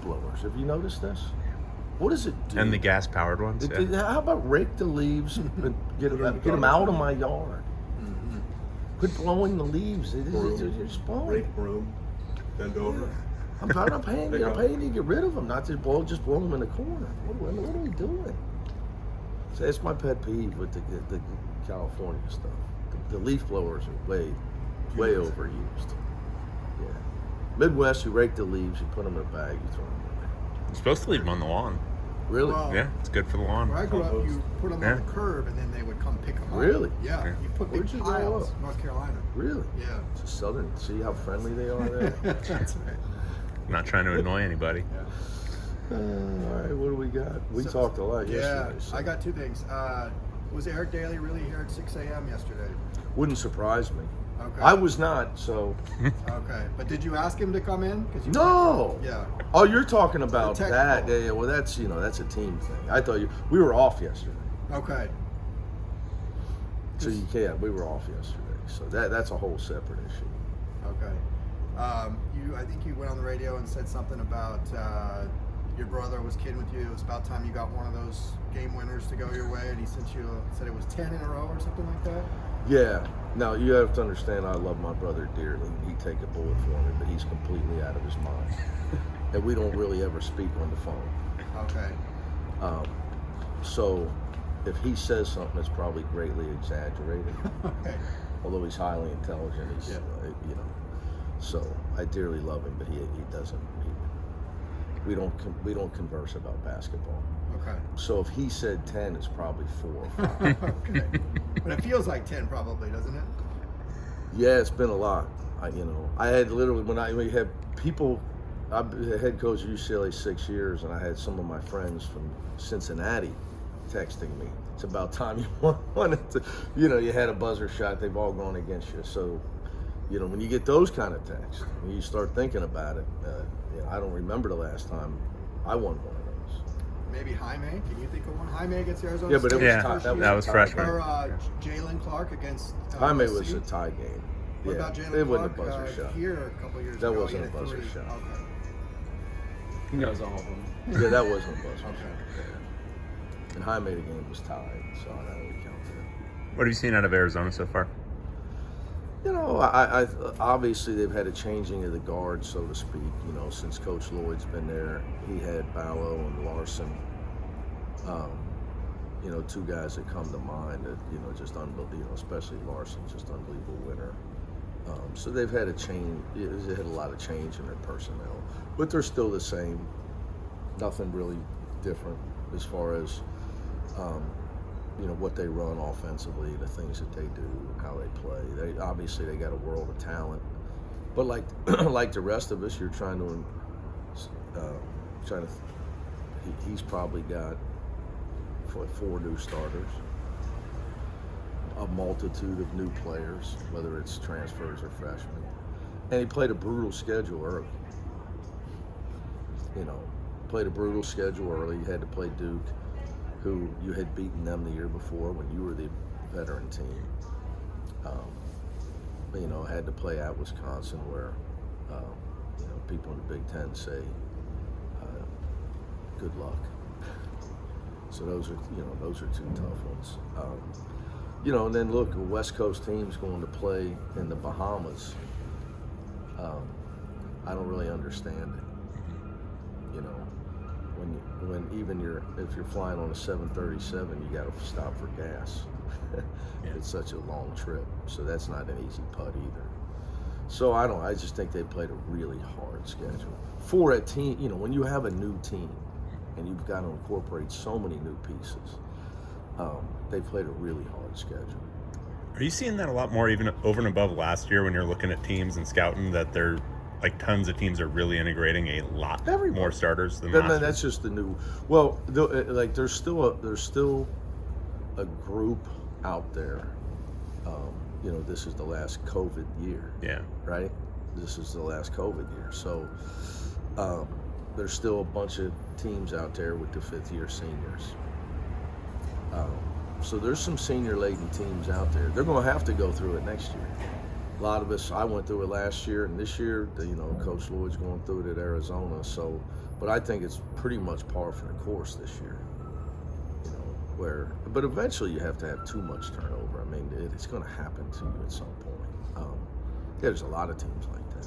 blowers. Have you noticed this? What does it do? And the gas-powered ones. How about rake the leaves and get them out of my yard? Mm-hmm. Quit blowing the leaves. You're just blowing. Rake broom. Bend over. I'm paying you to get rid of them, not just blow them in the corner. What are we doing? So it's my pet peeve with the California stuff. The leaf blowers are way overused. Yeah. Midwest, you rake the leaves, you put them in a bag, you throw them in there. You're supposed to leave them on the lawn. Really? Well, Yeah, it's good for the lawn. Where I grew up, you put them on the curb, and then they would come pick them up. Really? Yeah. Yeah. You put big Where'd you grow piles. up? North Carolina. Really? Yeah. It's a southern. See how friendly they are there? That's right. Not trying to annoy anybody. Yeah. All right, what do we got? We talked a lot yesterday. Yeah, I got two things. Was Eric Daly really here at 6 a.m. yesterday? Wouldn't surprise me. Okay. I was not, so. Okay, but did you ask him to come in? 'Cause you No. Yeah. Oh, you're talking about The that. technical. Yeah, well, that's a team thing. I thought we were off yesterday. Okay. So you can't. We were off yesterday. So that's a whole separate issue. Okay. I think you went on the radio and said something about your brother was kidding with you. It was about time you got one of those game winners to go your way, and he said it was 10 in a row or something like that. Yeah. Now you have to understand, I love my brother dearly. He'd take a bullet for me, but he's completely out of his mind, and we don't really ever speak on the phone. Okay. So if he says something, it's probably greatly exaggerated. Okay. Although he's highly intelligent, he's So I dearly love him, but he doesn't. We don't converse about basketball. Okay. So if he said 10, it's probably 4 or 5. Okay. But it feels like 10 probably, doesn't it? Yeah, it's been a lot. I had literally we had people. I've been head coach at UCLA 6 years, and I had some of my friends from Cincinnati texting me. It's about time you wanted to. You had a buzzer shot. They've all gone against you. So, when you get those kind of texts, and you start thinking about it. I don't remember the last time I won one of those. Maybe Jaime. Can you think of one? Jaime against Arizona Yeah, but State. that was freshman. Or Jalen Clark against Jaime USC. was a tie game. What Yeah, about Jalen it Clark? wasn't a buzzer shot. Here a couple years That ago. wasn't he a hit buzzer 3. shot. Okay. He knows all of them. Yeah, that wasn't a buzzer Okay. shot. And Jaime, the game was tied, so that only counted. What have you seen out of Arizona so far? I obviously they've had a changing of the guard, so to speak. Since Coach Lloyd's been there, he had Ballo and Larson. Two guys that come to mind that just unbelievable. Especially Larson, just unbelievable winner. So they've had a change. They had a lot of change in their personnel, but they're still the same. Nothing really different as far as what they run offensively, the things that they do, how they play. They obviously they got a world of talent, but like like the rest of us, you're trying to he's probably got 4 new starters, a multitude of new players, whether it's transfers or freshmen, and he played a brutal schedule early. Played a brutal schedule early. You had to play Duke, who you had beaten them the year before when you were the veteran team. Had to play at Wisconsin, where people in the Big Ten say, "Good luck." So those are 2 tough ones. And then look, a West Coast team's going to play in the Bahamas. I don't really understand it. When if you're flying on a 737, you got to stop for gas. It's such a long trip, so that's not an easy putt either. So I just think they played a really hard schedule for a team. When you have a new team and you've got to incorporate so many new pieces, they played a really hard schedule. Are you seeing that a lot more, even over and above last year, when you're looking at teams and scouting, that they're like tons of teams are really integrating a lot more starters than last year? That's just the new. Well, there's still a group out there. This is the last COVID year. Yeah. Right. This is the last COVID year. So there's still a bunch of teams out there with the 5th-year seniors. So there's some senior-laden teams out there. They're going to have to go through it next year. A lot of us, I went through it last year, and this year, Coach Lloyd's going through it at Arizona. So But I think it's pretty much par for the course this year. But eventually you have to have too much turnover. I mean, it's going to happen to you at some point. There's a lot of teams like that.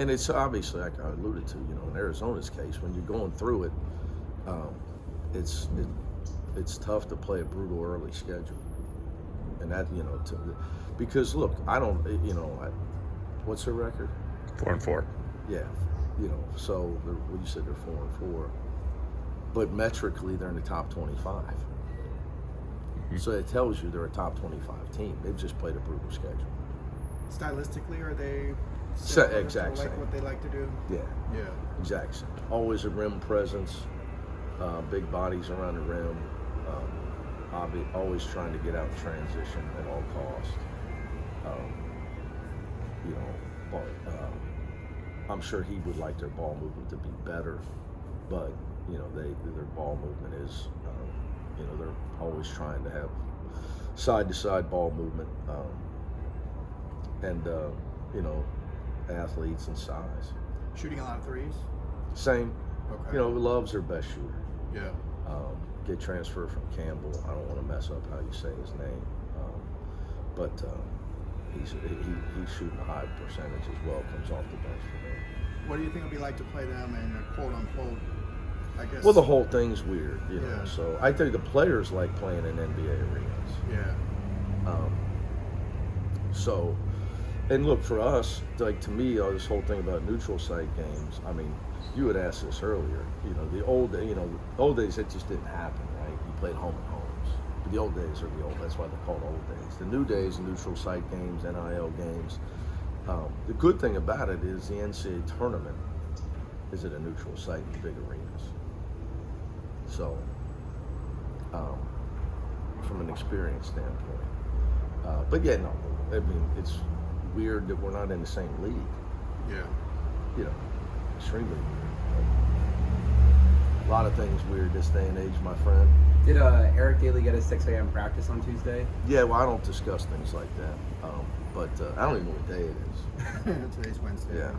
And it's obviously, like I alluded to, in Arizona's case, when you're going through it, it's tough to play a brutal early schedule. And that, because look, what's their record? 4-4. Yeah, so you said they're 4-4, but metrically they're in the top 25. So it tells you they're a top 25 team. They've just played a brutal schedule. Stylistically, are they exact like same. what they like to do? Yeah, exact same. Always a rim presence, big bodies around the rim. Always trying to get out in transition at all costs. I'm sure he would like their ball movement to be better, but their ball movement is, they're always trying to have side-to-side ball movement, and athletes and size. Shooting a lot of threes? Same. Okay. Love's their best shooter. Yeah. Get transferred from Campbell. I don't want to mess up how you say his name, but he's shooting a high percentage as well. Comes off the bench for them. What do you think it'll be like to play them in a quote unquote? I guess. Well, the whole thing's weird, Yeah. So I think the players like playing in NBA arenas. Yeah. And look, for us, like, to me, this whole thing about neutral site games. I mean, you had asked this earlier. The old days it just didn't happen, right? You played home and homes. But the old days are the old. That's why they're called old days. The new days, neutral site games, NIL games. The good thing about it is the NCAA tournament is at a neutral site in big arenas. So, from an experience standpoint, but yeah, no. I mean, it's weird that we're not in the same league. Yeah. Extremely weird. A lot of things weird this day and age, my friend. Did Eric Daly get a 6 a.m. practice on Tuesday? Yeah, well, I don't discuss things like that. But I don't even know what day it is. Today's Wednesday. Yeah.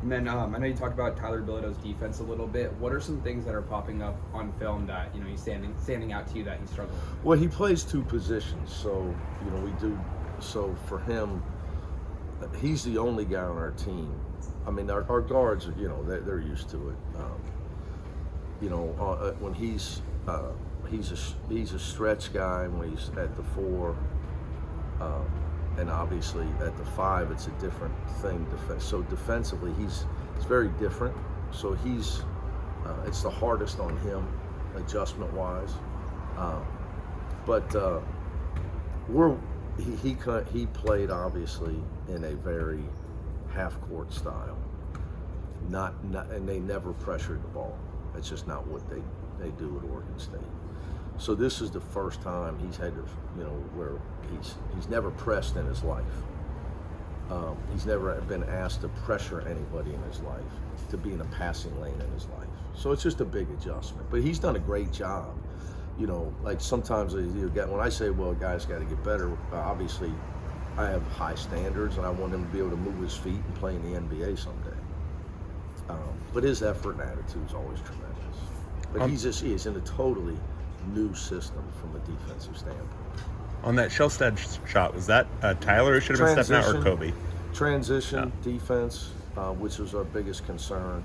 And then I know you talked about Tyler Bilodeau's defense a little bit. What are some things that are popping up on film that he's standing out to you that he's struggling with? Well, he plays two positions, so we do. So for him, he's the only guy on our team. I mean, our guards, they're used to it. When he's a stretch guy when he's at the 4, and obviously at the 5, it's a different thing. So defensively, he's very different. So it's the hardest on him, adjustment-wise. But he played obviously in a very half-court style. And they never pressured the ball. It's just not what they do at Oregon State. So this is the first time he's had to, where he's never pressed in his life. He's never been asked to pressure anybody in his life, to be in a passing lane in his life. So it's just a big adjustment. But he's done a great job. Like sometimes when I say, well, a guy's got to get better, obviously I have high standards and I want him to be able to move his feet and play in the NBA someday. But his effort and attitude is always tremendous. But he's in a totally new system from a defensive standpoint. On that Shellstead shot, was that Tyler who should have been stepping out, or Kobe? Transition, defense, which was our biggest concern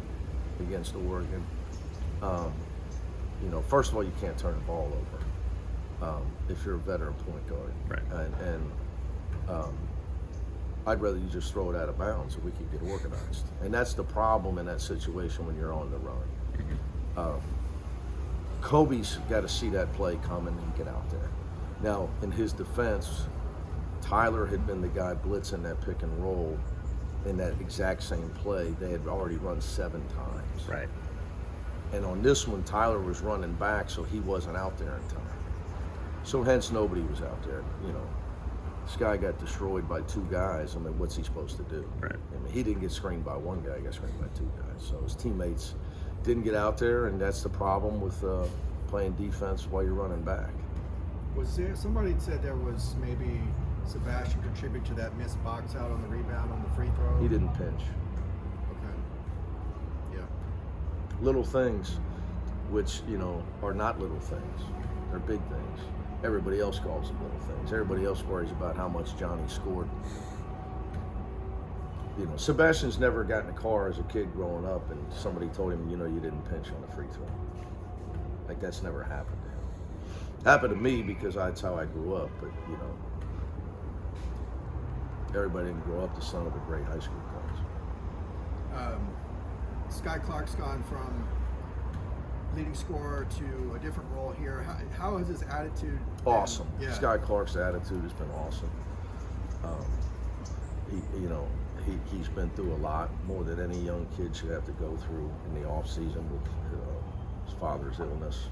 against Oregon. First of all, you can't turn the ball over if you're a veteran point guard. Right. And I'd rather you just throw it out of bounds so we can get organized. And that's the problem in that situation when you're on the run. Kobe's got to see that play coming and get out there. Now, in his defense, Tyler had been the guy blitzing that pick and roll in that exact same play. They had already run 7 times. Right. And on this one, Tyler was running back, so he wasn't out there in time. So hence, nobody was out there. This guy got destroyed by 2 guys. I mean, what's he supposed to do? Right. I mean, he didn't get screened by 1 guy. He got screened by 2 guys. So his teammates didn't get out there, and that's the problem with playing defense while you're running back. Was there somebody said there was maybe Sebastian contribute to that missed box out on the rebound on the free throw? He didn't pinch. Okay. Yeah. little things, which, you know, are not little things. They're big things. Everybody else calls them little things. Everybody else worries about how much Johnny scored. You know, Sebastian's never got in a car as a kid growing up and somebody told him, you know, you didn't pinch on a free throw. Like, that's never happened to him. Happened to me because that's how I grew up, but, you know, everybody didn't grow up the son of a great high school coach. Sky Clark's gone from leading scorer to a different role here. How has his attitude been? Awesome. Yeah. Sky Clark's attitude has been awesome. He's been through a lot, more than any young kid should have to go through in the off season with his father's illness.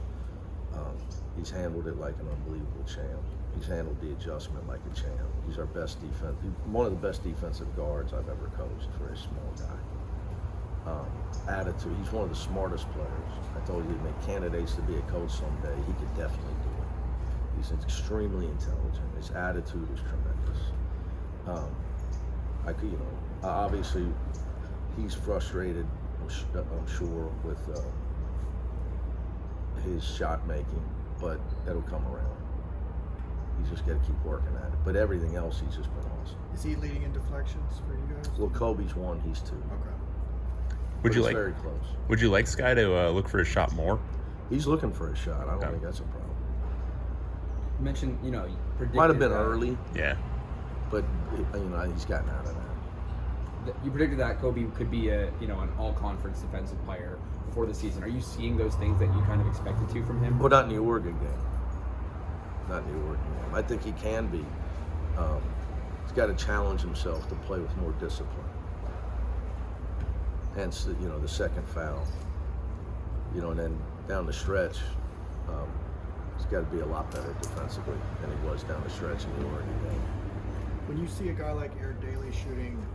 He's handled it like an unbelievable champ. He's handled the adjustment like a champ. He's our best one of the best defensive guards I've ever coached. A very small guy. Attitude. He's one of the smartest players. I told you, he'd make candidates to be a coach someday. He could definitely do it. He's extremely intelligent. His attitude is tremendous. Obviously, he's frustrated, I'm sure, with his shot making, but it'll come around. He's just got to keep working at it. But everything else, he's just been awesome. Is he leading in deflections for you guys? Well, Kobe's one, he's two. Okay. Very close. Would you like Sky to look for his shot more? He's looking for a shot. I don't think that's a problem. You mentioned, you know, you predicted Might have been that- early, Yeah. but you know, he's gotten out of that. You predicted that Kobe could be an all-conference defensive player before the season. Are you seeing those things that you kind of expected to from him? Well, not in the Oregon game. Not in the Oregon game. I think he can be. He's got to challenge himself to play with more discipline. Hence, the second foul. And then down the stretch, he's got to be a lot better defensively than he was down the stretch in the Oregon game. When you see a guy like Eric Daly shooting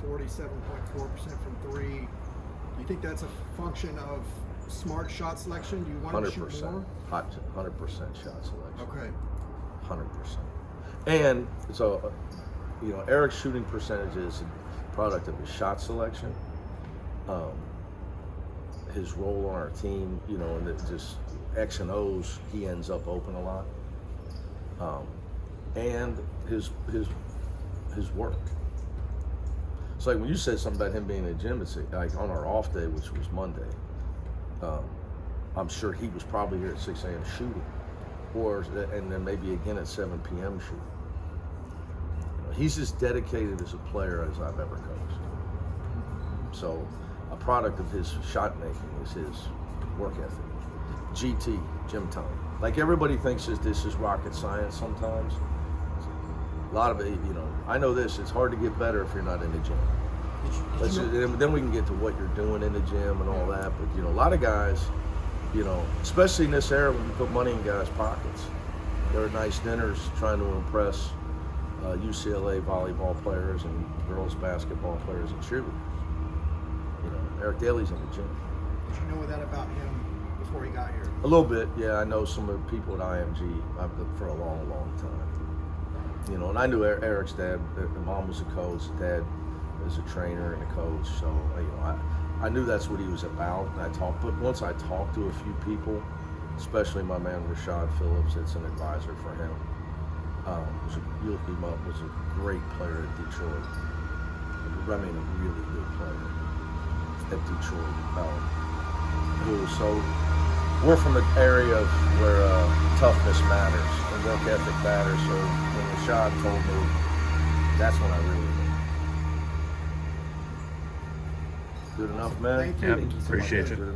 47.4% from three, do you think that's a function of smart shot selection? Do you want him to shoot 100%. more? 100% shot selection. Okay. 100%. And so, Eric's shooting percentage is a product of his shot selection, his role on our team, and just X and O's, he ends up open a lot, and his work. It's like when you said something about him being in the gym, it's like on our off day, which was Monday, I'm sure he was probably here at 6 a.m. shooting, and then maybe again at 7 p.m. shooting. He's as dedicated as a player as I've ever coached. So a product of his shot making is his work ethic. GT, gym time. Like everybody thinks this is rocket science sometimes. A lot of it, I know this, it's hard to get better if you're not in the gym. Then we can get to what you're doing in the gym and all that. But, a lot of guys, especially in this era when you put money in guys' pockets, there are nice dinners trying to impress UCLA volleyball players and girls basketball players and cheerleaders. Eric Daly's in the gym. Did you know that about him before he got here? A little bit, yeah. I know some of the people at IMG for a long, long time. And I knew Eric's dad. Mom was a coach. Dad was a trainer and a coach. So, I knew that's what he was about. And but once I talked to a few people, especially my man Rashad Phillips, that's an advisor for him. You look him up, was a great player at Detroit. I mean, a really good player at Detroit. So we're from an area where toughness matters and work ethic matters. So when Rashad told me, that's when I really knew. Good enough, man. Thank you. Yeah, Thank you so appreciate much. you. Good enough.